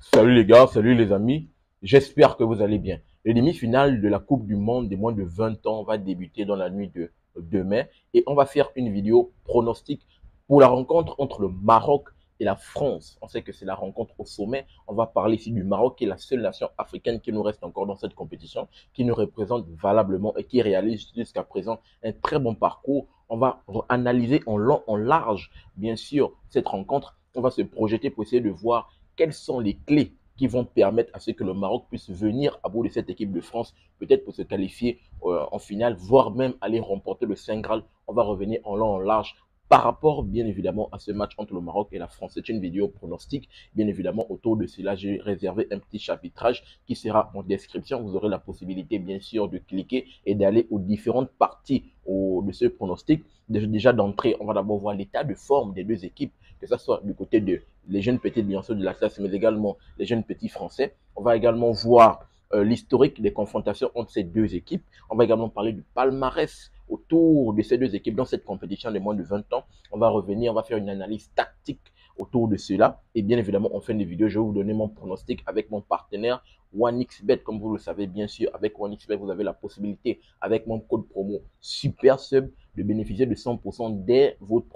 Salut les gars, salut les amis. J'espère que vous allez bien. Les demi-finales de la Coupe du Monde des moins de 20 ans va débuter dans la nuit de demain et on va faire une vidéo pronostic pour la rencontre entre le Maroc et la France. On sait que c'est la rencontre au sommet. On va parler ici du Maroc qui est la seule nation africaine qui nous reste encore dans cette compétition, qui nous représente valablement et qui réalise jusqu'à présent un très bon parcours. On va analyser en long, en large, bien sûr, cette rencontre. On va se projeter pour essayer de voir quelles sont les clés qui vont permettre à ce que le Maroc puisse venir à bout de cette équipe de France, peut-être pour se qualifier en finale, voire même aller remporter le Saint Graal. On va revenir en long, en large par rapport, bien évidemment, à ce match entre le Maroc et la France. C'est une vidéo pronostic. Bien évidemment, autour de cela, j'ai réservé un petit chapitrage qui sera en description. Vous aurez la possibilité, bien sûr, de cliquer et d'aller aux différentes parties de ce pronostic. Déjà d'entrée, on va d'abord voir l'état de forme des deux équipes, que ce soit du côté de les jeunes petits lionceaux de la classe, mais également les jeunes petits français. On va également voir l'historique des confrontations entre ces deux équipes. On va également parler du palmarès autour de ces deux équipes dans cette compétition de moins de 20 ans. On va revenir, on va faire une analyse tactique autour de cela. Et bien évidemment, en fin de vidéo, je vais vous donner mon pronostic avec mon partenaire OneXBet. Comme vous le savez, bien sûr, avec OneXBet, vous avez la possibilité, avec mon code promo SuperSub, de bénéficier de 100% dès votre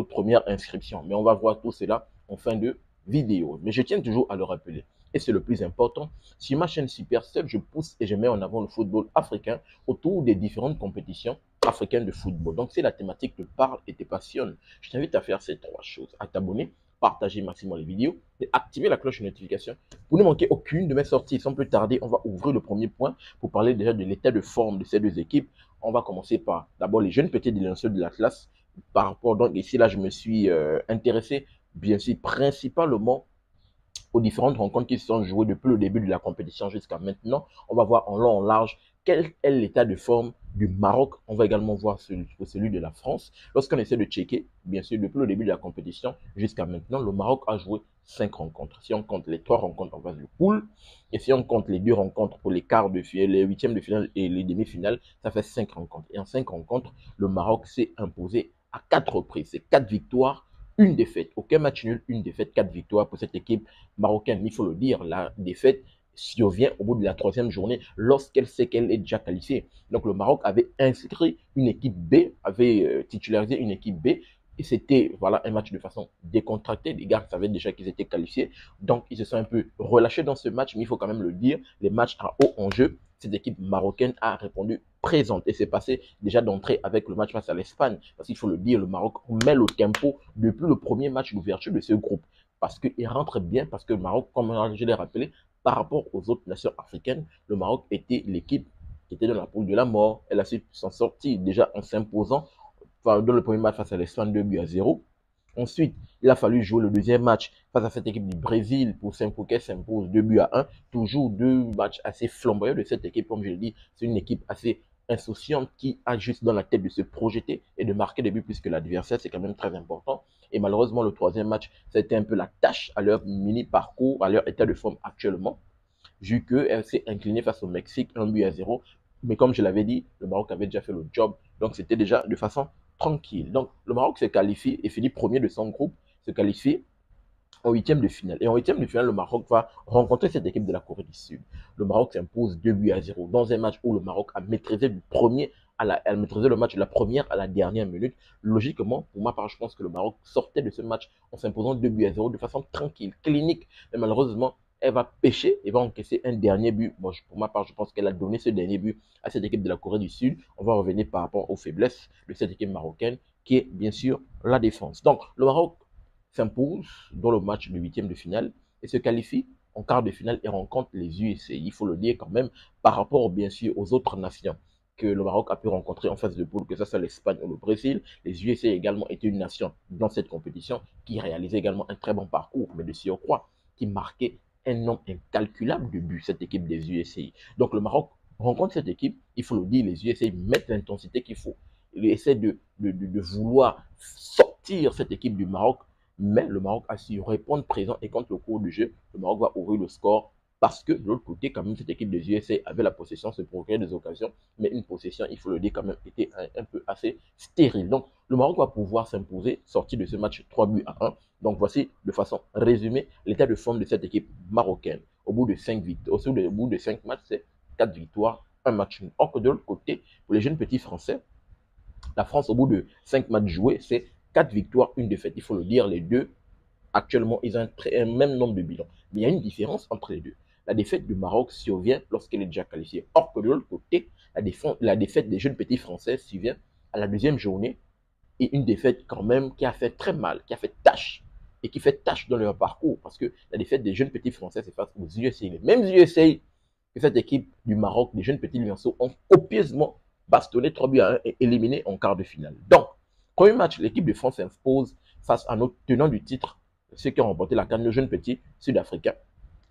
première inscription. Mais on va voir tout cela en fin de vidéo. Mais je tiens toujours à le rappeler. Et c'est le plus important. Sur ma chaîne SuperSub, je pousse et je mets en avant le football africain autour des différentes compétitions africaines de football. Donc, si la thématique te parle et te passionne, je t'invite à faire ces trois choses. À t'abonner, partager maximum les vidéos et activer la cloche de notification pour ne manquer aucune de mes sorties. Sans plus tarder, on va ouvrir le premier point pour parler déjà de l'état de forme de ces deux équipes. On va commencer par d'abord les jeunes petits délinquants de la classe. Par rapport, donc ici, là, je me suis intéressé, bien sûr, principalement aux différentes rencontres qui se sont jouées depuis le début de la compétition jusqu'à maintenant. On va voir en long, en large, quel est l'état de forme du Maroc. On va également voir celui de la France. Lorsqu'on essaie de checker, bien sûr, depuis le début de la compétition jusqu'à maintenant, le Maroc a joué 5 rencontres. Si on compte les 3 rencontres en phase de poule, et si on compte les 2 rencontres pour les quarts de finale, les huitièmes de finale et les demi-finales, ça fait 5 rencontres. Et en 5 rencontres, le Maroc s'est imposé à 4 reprises. C'est 4 victoires, une défaite. Aucun match nul, une défaite, 4 victoires pour cette équipe marocaine. Il faut le dire, la défaite survient au bout de la 3e journée lorsqu'elle sait qu'elle est déjà qualifiée. Donc le Maroc avait inscrit une équipe B, avait titularisé une équipe B. Et c'était voilà, un match de façon décontractée. Les gars savaient déjà qu'ils étaient qualifiés. Donc, ils se sont un peu relâchés dans ce match. Mais il faut quand même le dire, les matchs à haut enjeu, cette équipe marocaine a répondu présente. Et c'est passé déjà d'entrée avec le match face à l'Espagne. Parce qu'il faut le dire, le Maroc met le tempo depuis le premier match d'ouverture de ce groupe. Parce qu'il rentre bien, parce que le Maroc, comme je l'ai rappelé, par rapport aux autres nations africaines, le Maroc était l'équipe qui était dans la poule de la mort. Elle a su s'en sortir déjà en s'imposant dans le premier match face à l'Espagne 2-0. Ensuite, il a fallu jouer le deuxième match face à cette équipe du Brésil pour qu'elle s'impose 2-1. Toujours 2 matchs assez flamboyants de cette équipe. Comme je l'ai dit, c'est une équipe assez insouciante qui a juste dans la tête de se projeter et de marquer des buts plus que l'adversaire. C'est quand même très important. Et malheureusement, le troisième match, c'était un peu la tâche à leur mini-parcours, à leur état de forme actuellement, vu qu'elle s'est inclinée face au Mexique 1-0. Mais comme je l'avais dit, le Maroc avait déjà fait le job. Donc, c'était déjà de façon tranquille. Donc, le Maroc se qualifie et finit premier de son groupe, se qualifie en huitième de finale. Et en huitième de finale, le Maroc va rencontrer cette équipe de la Corée du Sud. Le Maroc s'impose 2-0 dans un match où le Maroc a maîtrisé elle maîtrisé le match de la première à la dernière minute. Logiquement, pour ma part, je pense que le Maroc sortait de ce match en s'imposant 2-0 de façon tranquille, clinique. Mais malheureusement, elle va pêcher et va encaisser un dernier but. Bon, pour ma part, je pense qu'elle a donné ce dernier but à cette équipe de la Corée du Sud. On va revenir par rapport aux faiblesses de cette équipe marocaine, qui est bien sûr la défense. Donc, le Maroc s'impose dans le match de huitième de finale et se qualifie en quart de finale et rencontre les USA. Il faut le dire quand même, par rapport bien sûr aux autres nations que le Maroc a pu rencontrer en phase de poule, que ce soit l'Espagne ou le Brésil. Les USA également étaient une nation dans cette compétition qui réalisait également un très bon parcours, mais de surcroît, qui marquait un nombre incalculable de buts, cette équipe des USA. Donc le Maroc rencontre cette équipe, il faut le dire, les USA mettent l'intensité qu'il faut. Ils essaient de vouloir sortir cette équipe du Maroc, mais le Maroc a su répondre présent et contre le cours du jeu, le Maroc va ouvrir le score parce que de l'autre côté, quand même, cette équipe des USA avait la possession, se procurait des occasions, mais une possession, il faut le dire, quand même, était un peu assez stérile. Donc, le Maroc va pouvoir s'imposer, sortir de ce match 3 buts à 1. Donc, voici de façon résumée l'état de forme de cette équipe marocaine. Au bout de 5 victoires, au bout de 5 matchs, c'est 4 victoires, un match nul. Or que de l'autre côté, pour les jeunes petits Français, la France, au bout de 5 matchs joués, c'est 4 victoires, une défaite. Il faut le dire, les deux, actuellement, ils ont un même nombre de bilans. Mais il y a une différence entre les deux. La défaite du Maroc survient lorsqu'elle est déjà qualifiée. Or que de l'autre côté, la défaite des jeunes petits Français survient à la deuxième journée et une défaite quand même qui a fait très mal, qui a fait tâche et qui fait tâche dans leur parcours parce que la défaite des jeunes petits Français, c'est face aux USA. Les mêmes USA que cette équipe du Maroc, les jeunes petits Lionceaux, ont copieusement bastonné 3 buts à 1 et éliminé en quart de finale. Donc, premier match, l'équipe de France s'impose face à notre tenant du titre, ceux qui ont remporté la CAN, le jeune petit sud-africain.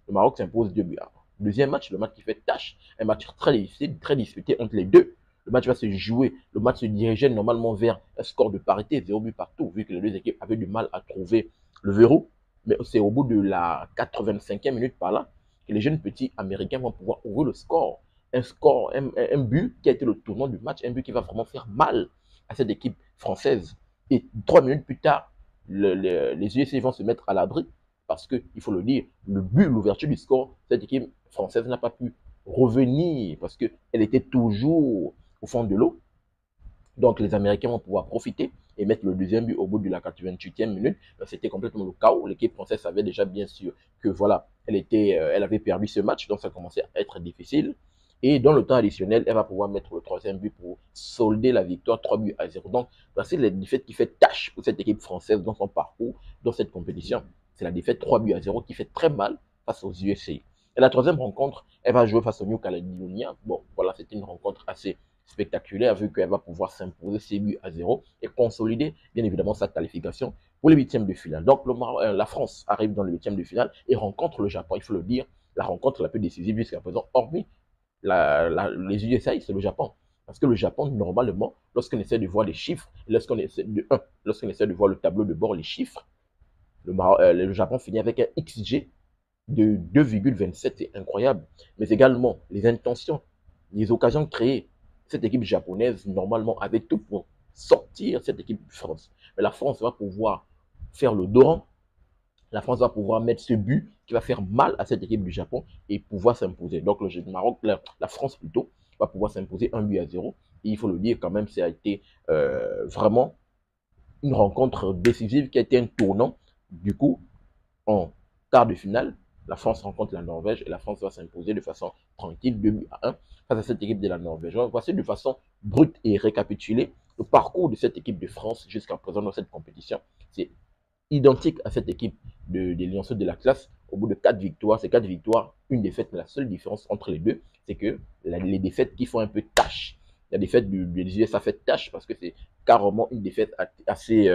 Le Maroc s'impose 2 buts à 1. Deuxième match, le match qui fait tâche, un match très difficile, très disputé entre les deux. Le match va se jouer, le match se dirigeait normalement vers un score de parité, 0 but partout, vu que les deux équipes avaient du mal à trouver le verrou. Mais c'est au bout de la 85e minute par là que les jeunes petits américains vont pouvoir ouvrir le score. Un but qui a été le tournant du match, un but qui va vraiment faire mal à cette équipe française. Et 3 minutes plus tard, les USA vont se mettre à l'abri parce que, il faut le dire, le but, l'ouverture du score, cette équipe française n'a pas pu revenir parce qu'elle était toujours au fond de l'eau. Donc les Américains vont pouvoir profiter et mettre le deuxième but au bout de la 88e minute. C'était complètement le chaos. L'équipe française savait déjà bien sûr que voilà, elle avait perdu ce match, donc ça commençait à être difficile. Et dans le temps additionnel, elle va pouvoir mettre le troisième but pour solder la victoire 3 buts à 0. Donc, c'est la défaite qui fait tâche pour cette équipe française dans son parcours, dans cette compétition. C'est la défaite 3 buts à 0 qui fait très mal face aux USA. Et la troisième rencontre, elle va jouer face au New Caledonia. Bon, voilà, c'est une rencontre assez spectaculaire vu qu'elle va pouvoir s'imposer 6 buts à 0 et consolider bien évidemment sa qualification pour les huitièmes de finale. Donc la France arrive dans les huitièmes de finale et rencontre le Japon. Il faut le dire, la rencontre la plus décisive jusqu'à présent, hormis les USA, c'est le Japon. Parce que le Japon, normalement, lorsqu'on essaie de voir les chiffres, lorsqu'on essaie de voir le tableau de bord, les chiffres, le Japon finit avec un XG de 2,27, c'est incroyable. Mais également, les intentions, les occasions créées, cette équipe japonaise, normalement, avait tout pour sortir cette équipe de France. Mais la France va pouvoir faire le dos rond. La France va pouvoir mettre ce but qui va faire mal à cette équipe du Japon et pouvoir s'imposer. Donc, le Maroc, la France plutôt, va pouvoir s'imposer 1 but à 0. Et il faut le dire quand même, ça a été vraiment une rencontre décisive qui a été un tournant. Du coup, en quart de finale, la France rencontre la Norvège et la France va s'imposer de façon tranquille, 2 buts à 1 face à cette équipe de la Norvège. Voici de façon brute et récapitulée le parcours de cette équipe de France jusqu'à présent dans cette compétition. C'est identique à cette équipe des Lionceaux de la classe. Au bout de 4 victoires, c'est 4 victoires, une défaite. Mais la seule différence entre les deux, c'est que les défaites qui font un peu tâche. La défaite du USA, ça fait tâche parce que c'est carrément une défaite assez...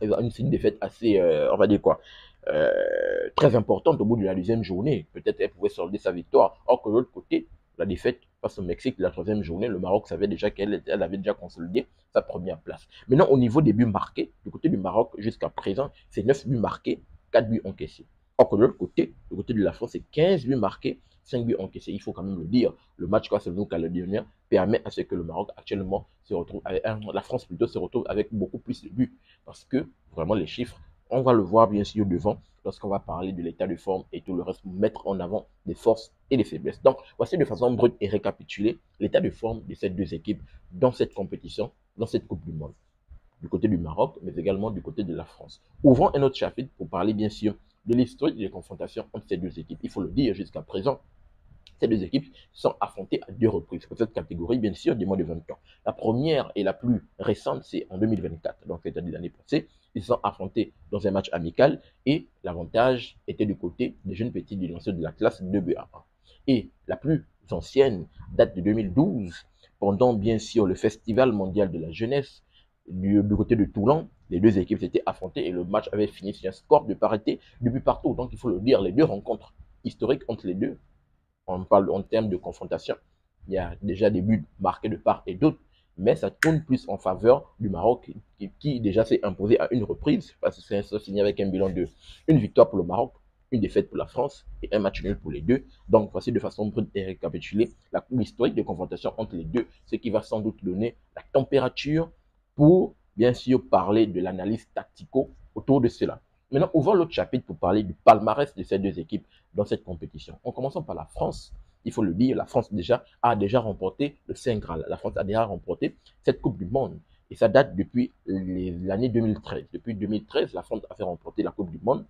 une défaite assez, on va dire quoi, très importante au bout de la deuxième journée. Peut-être elle pouvait solder sa victoire. Or que de l'autre côté, la défaite face au Mexique la troisième journée, le Maroc savait déjà qu'elle avait déjà consolidé sa première place. Maintenant, au niveau des buts marqués, du côté du Maroc, jusqu'à présent, c'est 9 buts marqués, 4 buts encaissés. Or que de l'autre côté, du côté de la France, c'est 15 buts marqués, 5 buts encaissés. Il faut quand même le dire. Le match face au New Calédonien permet à ce que le Maroc actuellement se retrouve avec, la France plutôt se retrouve avec beaucoup plus de buts. Parce que vraiment les chiffres, on va le voir bien sûr devant lorsqu'on va parler de l'état de forme et tout le reste, mettre en avant des forces et des faiblesses. Donc, voici de façon brute et récapitulée l'état de forme de ces deux équipes dans cette compétition, dans cette Coupe du Monde. Du côté du Maroc, mais également du côté de la France. Ouvrons un autre chapitre pour parler bien sûr de l'histoire des confrontations entre ces deux équipes. Il faut le dire jusqu'à présent, ces deux équipes sont affrontées à 2 reprises pour cette catégorie, bien sûr, des moins de 20 ans. La première et la plus récente, c'est en 2024, donc c'est-à-dire l'année passée. Ils se sont affrontés dans un match amical et l'avantage était du côté des jeunes petits du lanceur de la classe 2 buts à 1. Et la plus ancienne date de 2012, pendant bien sûr le Festival mondial de la jeunesse, du côté de Toulon, les deux équipes s'étaient affrontées et le match avait fini sur un score de parité de but partout. Donc il faut le dire, les deux rencontres historiques entre les deux. On parle en termes de confrontation. Il y a déjà des buts marqués de part et d'autre, mais ça tourne plus en faveur du Maroc qui déjà s'est imposé à une reprise, parce que c'est signé avec un bilan de une victoire pour le Maroc, une défaite pour la France et un match nul pour les deux. Donc, voici de façon brute et récapitulée l'historique de confrontation entre les deux, ce qui va sans doute donner la température pour, bien sûr, parler de l'analyse tactico autour de cela. Maintenant, ouvrons l'autre chapitre pour parler du palmarès de ces deux équipes dans cette compétition. En commençant par la France, il faut le dire, la France a déjà remporté le Saint Graal. La France a déjà remporté cette Coupe du Monde. Et ça date depuis l'année 2013. Depuis 2013, la France a fait remporter la Coupe du Monde.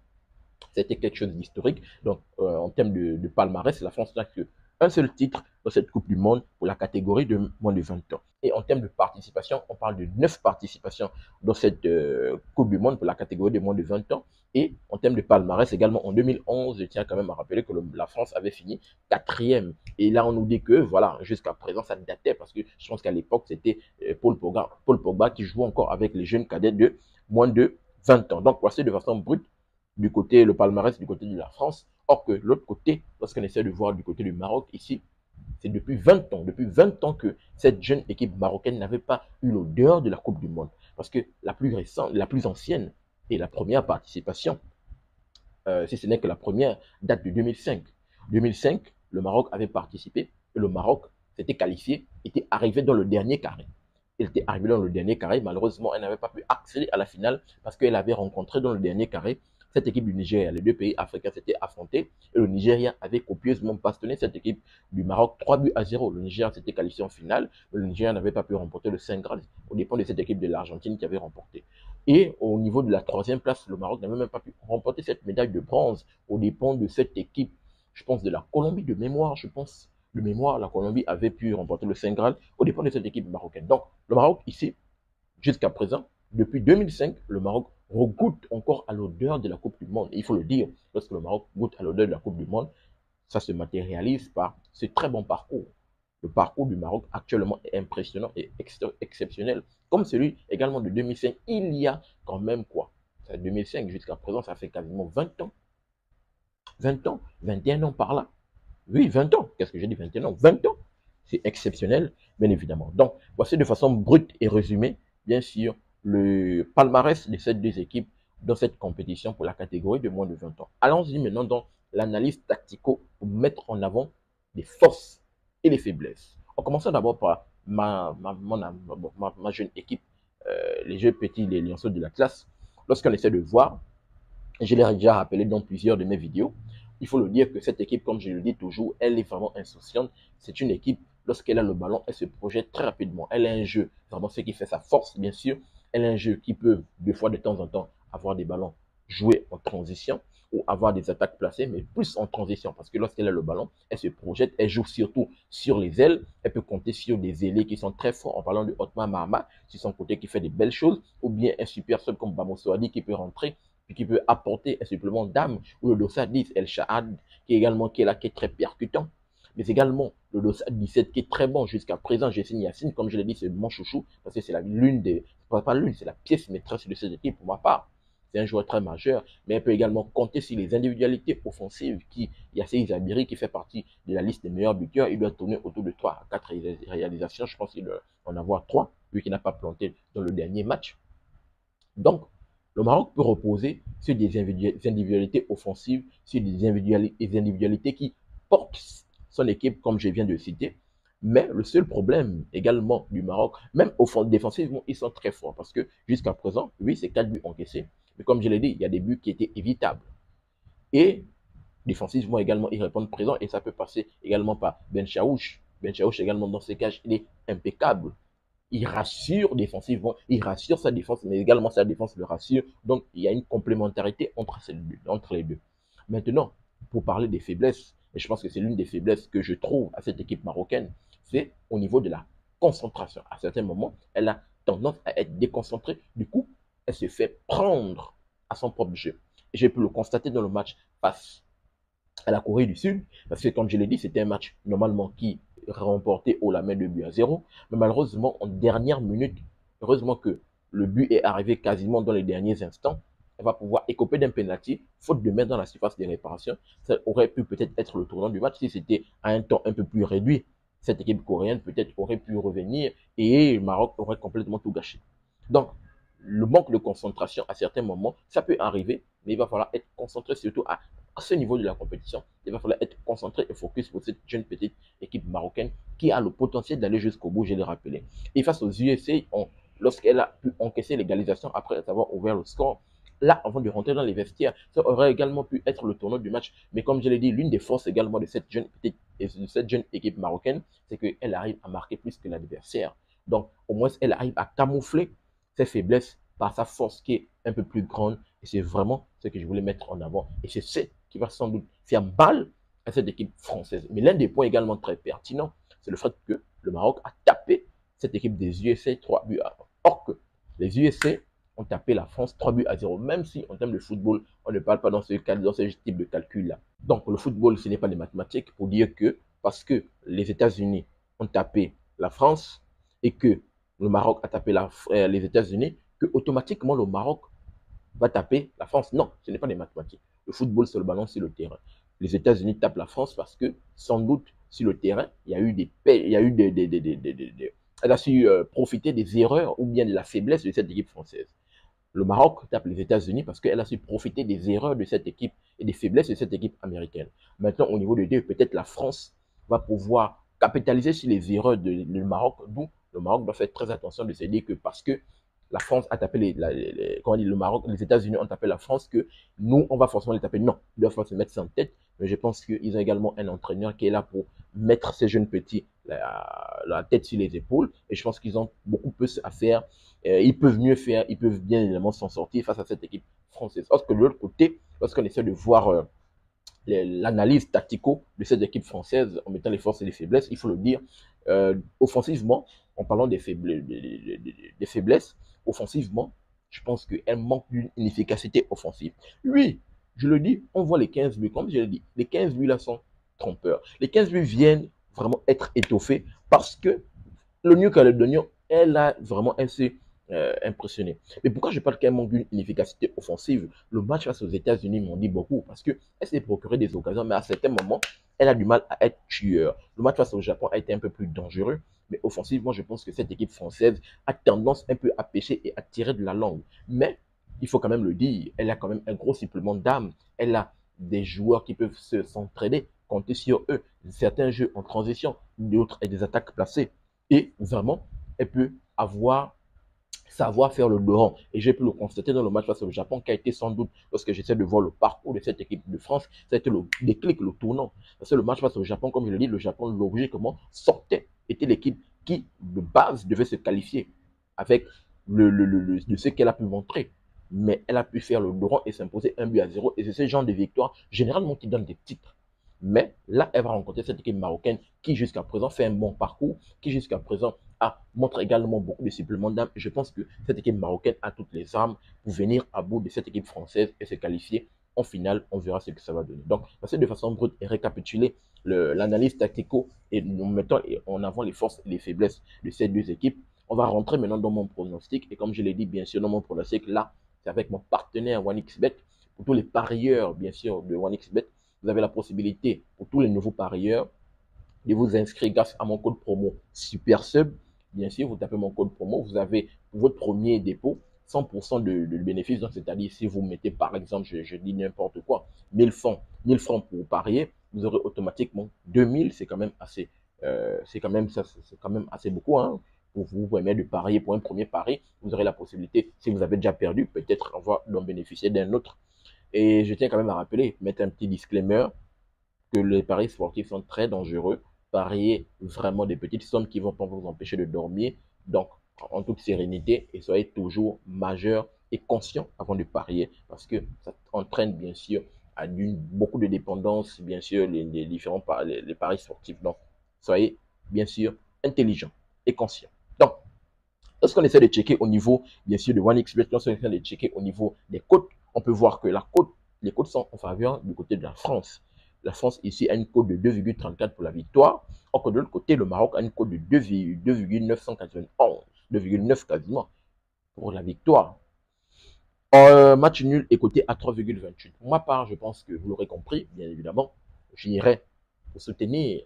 C'était quelque chose d'historique. Donc, en termes de palmarès, la France n'a qu'un seul titre dans cette Coupe du Monde pour la catégorie de moins de 20 ans. Et en termes de participation, on parle de 9 participations dans cette Coupe du Monde pour la catégorie de moins de 20 ans. Et en termes de palmarès, également en 2011, je tiens quand même à rappeler que la France avait fini 4e. Et là, on nous dit que, voilà, jusqu'à présent, ça datait parce que je pense qu'à l'époque, c'était Paul Pogba qui jouait encore avec les jeunes cadets de moins de 20 ans. Donc, voici de façon brute du côté, le palmarès du côté de la France. Or que l'autre côté, lorsqu'on essaie de voir du côté du Maroc, ici, c'est depuis 20 ans que cette jeune équipe marocaine n'avait pas eu l'odeur de la Coupe du Monde. Parce que la plus récente, la plus ancienne et la première participation, si ce n'est que la première, date de 2005. 2005, le Maroc avait participé et le Maroc s'était qualifié, était arrivé dans le dernier carré. Elle était arrivée dans le dernier carré, malheureusement, elle n'avait pas pu accéder à la finale parce qu'elle avait rencontré dans le dernier carré cette équipe du Nigeria. Les deux pays africains s'étaient affrontés et le Nigeria avait copieusement bastonné cette équipe du Maroc 3-0. Le Nigeria s'était qualifié en finale, mais le Nigeria n'avait pas pu remporter le Saint Graal au dépend de cette équipe de l'Argentine qui avait remporté. Et au niveau de la 3e place, le Maroc n'avait même pas pu remporter cette médaille de bronze au dépend de cette équipe, je pense, de la Colombie de mémoire, je pense. De mémoire, la Colombie avait pu remporter le Saint Graal au dépend de cette équipe marocaine. Donc, le Maroc, ici, jusqu'à présent, depuis 2005, le Maroc regoute encore à l'odeur de la Coupe du Monde. Et il faut le dire, lorsque le Maroc goûte à l'odeur de la Coupe du Monde, ça se matérialise par ce très bon parcours. Le parcours du Maroc actuellement est impressionnant et exceptionnel, comme celui également de 2005. Il y a quand même quoi? 2005 jusqu'à présent, ça fait quasiment 20 ans. 20 ans, 21 ans par là. Oui, 20 ans. Qu'est-ce que j'ai dit 21 ans? 20 ans. C'est exceptionnel, bien évidemment. Donc, voici de façon brute et résumée, bien sûr, le palmarès de ces deux équipes dans cette compétition pour la catégorie de moins de 20 ans. Allons-y maintenant dans l'analyse tactico pour mettre en avant les forces et les faiblesses. En commençant d'abord par ma jeune équipe, les jeux petits, les lionceaux de la classe. Lorsqu'on essaie de voir, je l'ai déjà rappelé dans plusieurs de mes vidéos, il faut le dire que cette équipe, comme je le dis toujours, elle est vraiment insouciante. C'est une équipe, lorsqu'elle a le ballon, elle se projette très rapidement. Elle a un jeu, vraiment ce qui fait sa force, bien sûr. Elle a un jeu qui peut, des fois, de temps en temps, avoir des ballons joués en transition ou avoir des attaques placées, mais plus en transition. Parce que lorsqu'elle a le ballon, elle se projette, elle joue surtout sur les ailes. Elle peut compter sur des ailiers qui sont très forts, en parlant de Otman Mahama, sur son côté qui fait des belles choses, ou bien un super sub comme Bamo Soadi qui peut rentrer puis qui peut apporter un supplément d'âme, ou le Dossa 10, El Shahad, qui est là, qui est très percutant. Mais également, le Dossa 17 qui est très bon jusqu'à présent, Jessine Yassine, comme je l'ai dit, c'est mon chouchou, parce que c'est l'une des, pas l'une, c'est la pièce maîtresse de cette équipe pour ma part. C'est un joueur très majeur, mais elle peut également compter sur les individualités offensives qui, Yassine Zabiri, qui fait partie de la liste des meilleurs buteurs, il doit tourner autour de 3 à 4 réalisations, je pense qu'il doit en avoir 3, vu qu'il n'a pas planté dans le dernier match. Donc, le Maroc peut reposer sur des individualités offensives, sur des individualités qui portent son équipe, comme je viens de le citer. Mais le seul problème également du Maroc, même défensivement, ils sont très forts. Parce que jusqu'à présent, oui, c'est 4 buts encaissés. Mais comme je l'ai dit, il y a des buts qui étaient évitables. Et défensivement également, ils répondent présent. Et ça peut passer également par Ben Chaouch. Ben Chaouch également dans ses cages, il est impeccable. Il rassure défensivement, il rassure sa défense, mais également sa défense le rassure. Donc, il y a une complémentarité entre les deux. Maintenant, pour parler des faiblesses, et je pense que c'est l'une des faiblesses que je trouve à cette équipe marocaine, c'est au niveau de la concentration. À certains moments, elle a tendance à être déconcentrée. Du coup, elle se fait prendre à son propre jeu. Et j'ai pu le constater dans le match face à la Corée du Sud, parce que comme je l'ai dit, c'était un match normalement qui remporté au la main de but à 0, mais malheureusement en dernière minute, heureusement que le but est arrivé quasiment dans les derniers instants, elle va pouvoir écoper d'un penalty, faute de mettre dans la surface des réparations. Ça aurait pu peut-être être le tournant du match si c'était à un temps un peu plus réduit. Cette équipe coréenne peut-être aurait pu revenir et le Maroc aurait complètement tout gâché. Donc, le manque de concentration à certains moments, ça peut arriver, mais il va falloir être concentré surtout à à ce niveau de la compétition, il va falloir être concentré et focus pour cette jeune petite équipe marocaine qui a le potentiel d'aller jusqu'au bout, je l'ai rappelé. Et face aux USA, lorsqu'elle a pu encaisser l'égalisation après avoir ouvert le score, là, avant de rentrer dans les vestiaires, ça aurait également pu être le tournoi du match. Mais comme je l'ai dit, l'une des forces également de cette jeune équipe marocaine, c'est qu'elle arrive à marquer plus que l'adversaire. Donc, au moins, elle arrive à camoufler ses faiblesses par sa force qui est un peu plus grande. Et c'est vraiment ce que je voulais mettre en avant. Et c'est ce qui va sans doute faire mal à cette équipe française. Mais l'un des points également très pertinents, c'est le fait que le Maroc a tapé cette équipe des USA 3 buts à 1. Or que les USA ont tapé la France 3 buts à 0, même si en termes de football, on ne parle pas dans ce type de calcul-là. Donc le football, ce n'est pas des mathématiques pour dire que parce que les États-Unis ont tapé la France et que le Maroc a tapé les États-Unis, que automatiquement le Maroc va taper la France. Non, ce n'est pas des mathématiques. Le football, c'est le ballon sur le terrain. Les États-Unis tapent la France parce que, sans doute, sur le terrain, il y a eu elle a su profiter des erreurs ou bien de la faiblesse de cette équipe française. Le Maroc tape les États-Unis parce qu'elle a su profiter des erreurs de cette équipe et des faiblesses de cette équipe américaine. Maintenant, au niveau de deux, peut-être la France va pouvoir capitaliser sur les erreurs du Maroc, d'où le Maroc doit faire très attention de se dire que parce que la France a tapé comment dire, le Maroc, les États-Unis ont tapé la France, que nous, on va forcément les taper. Non, ils doivent se mettre ça en tête. Mais je pense qu'ils ont également un entraîneur qui est là pour mettre ces jeunes petits la tête sur les épaules. Et je pense qu'ils ont beaucoup plus à faire. Ils peuvent mieux faire, ils peuvent bien évidemment s'en sortir face à cette équipe française. Parce que de l'autre côté, lorsqu'on essaie de voir l'analyse tactico de cette équipe française en mettant les forces et les faiblesses, il faut le dire, offensivement, en parlant des faiblesses, offensivement, je pense qu'elle manque d'une efficacité offensive. Oui, je le dis, on voit les 15 buts, comme je l'ai dit, les 15 buts là sont trompeurs. Les 15 buts viennent vraiment être étoffés parce que le New Caledonian, elle a vraiment assez impressionné. Mais pourquoi je parle qu'elle manque d'une efficacité offensive? Le match face aux États-Unis m'en dit beaucoup parce qu'elle s'est procuré des occasions, mais à certains moments, elle a du mal à être tueur. Le match face au Japon a été un peu plus dangereux, mais offensivement, je pense que cette équipe française a tendance un peu à pêcher et à tirer de la langue. Mais il faut quand même le dire, elle a quand même un gros supplément d'âme. Elle a des joueurs qui peuvent s'entraider, compter sur eux. Certains jeux en transition, d'autres et des attaques placées. Et vraiment, elle peut savoir faire le Laurent. Et j'ai pu le constater dans le match face au Japon, qui a été sans doute, lorsque j'essaie de voir le parcours de cette équipe de France, ça a été le déclic, le tournant. Parce que le match face au Japon, comme je le dis, le Japon, logiquement, était l'équipe qui, de base, devait se qualifier avec de ce qu'elle a pu montrer. Mais elle a pu faire le Laurent et s'imposer 1 but à 0. Et c'est ce genre de victoire, généralement, qui donne des titres. Mais là, elle va rencontrer cette équipe marocaine qui, jusqu'à présent, fait un bon parcours, qui, jusqu'à présent, montre également beaucoup de suppléments d'âme. Je pense que cette équipe marocaine a toutes les armes pour venir à bout de cette équipe française et se qualifier. En finale, on verra ce que ça va donner. Donc, c'est de façon brute et récapituler l'analyse tactico et nous mettons en avant les forces et les faiblesses de ces deux équipes. On va rentrer maintenant dans mon pronostic. Et comme je l'ai dit, bien sûr, dans mon pronostic, là, c'est avec mon partenaire OneXBet. Pour tous les parieurs, bien sûr, de OneXBet, vous avez la possibilité, pour tous les nouveaux parieurs, de vous inscrire grâce à mon code promo SuperSub. Bien sûr, vous tapez mon code promo, vous avez votre premier dépôt, 100% de bénéfice. Donc, c'est-à-dire, si vous mettez, par exemple, je dis n'importe quoi, 1000 francs pour parier, vous aurez automatiquement 2000. C'est quand même assez, c'est quand même assez beaucoup, hein, pour vous permettre de parier pour un premier pari. Vous aurez la possibilité, si vous avez déjà perdu, peut-être d'en bénéficier d'un autre. Et je tiens quand même à rappeler, mettre un petit disclaimer, que les paris sportifs sont très dangereux. Pariez vraiment des petites sommes qui vont pas vous empêcher de dormir. Donc, en toute sérénité, et soyez toujours majeur et conscient avant de parier, parce que ça entraîne bien sûr à beaucoup de dépendance, bien sûr, les différents les paris sportifs. Donc, soyez bien sûr intelligent et conscient. Donc, lorsqu'on essaie de checker au niveau, bien sûr, de OneXBet, lorsqu'on essaie de checker au niveau des cotes, on peut voir que les cotes sont en faveur du côté de la France. La France ici a une cote de 2,34 pour la victoire, alors que de l'autre côté, le Maroc a une cote de 2,991, 2,9 quasiment pour la victoire. Match nul est coté à 3,28. Pour ma part, je pense que vous l'aurez compris, bien évidemment, j'irai pour soutenir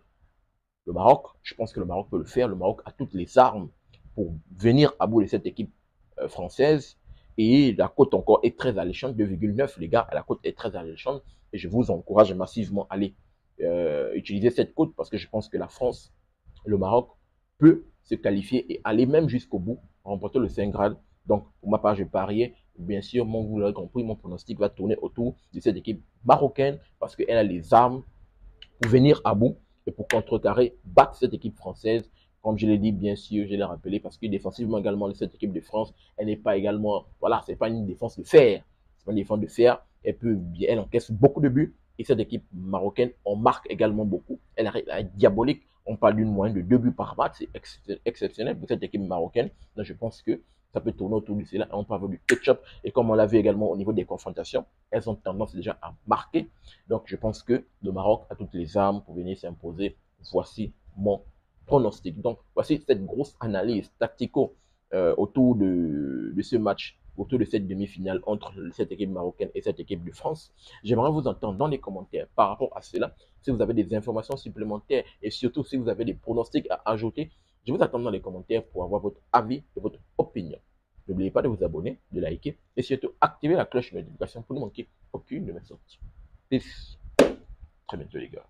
le Maroc. Je pense que le Maroc peut le faire. Le Maroc a toutes les armes pour venir à bout de cette équipe française. Et la cote encore est très alléchante, 2,9 les gars, la cote est très alléchante. Et je vous encourage massivement à aller utiliser cette cote parce que je pense que la France, le Maroc peut se qualifier et aller même jusqu'au bout, remporter le Saint Graal. Donc, pour ma part, je pariais. Bien sûr, vous l'avez compris, mon pronostic va tourner autour de cette équipe marocaine parce qu'elle a les armes pour venir à bout et pour contrecarrer, battre cette équipe française. Comme je l'ai dit, bien sûr, je l'ai rappelé, parce que défensivement également, cette équipe de France, elle n'est pas également, voilà, c'est pas une défense de fer. C'est pas une défense de fer. Elle encaisse beaucoup de buts. Et cette équipe marocaine en marque également beaucoup. Elle est diabolique. On parle d'une moyenne de 2 buts par match. C'est exceptionnel pour cette équipe marocaine. Donc, je pense que ça peut tourner autour de cela. On parle du ketchup. Et comme on l'a vu également au niveau des confrontations, elles ont tendance déjà à marquer. Donc, je pense que le Maroc a toutes les armes pour venir s'imposer. Voici mon pronostic. Donc, voici cette grosse analyse tactico autour de ce match, autour de cette demi-finale entre cette équipe marocaine et cette équipe de France. J'aimerais vous entendre dans les commentaires par rapport à cela. Si vous avez des informations supplémentaires et surtout si vous avez des pronostics à ajouter, je vous attends dans les commentaires pour avoir votre avis et votre opinion. N'oubliez pas de vous abonner, de liker et surtout activer la cloche de notification pour ne manquer aucune de mes sorties. Peace. Très bientôt les gars.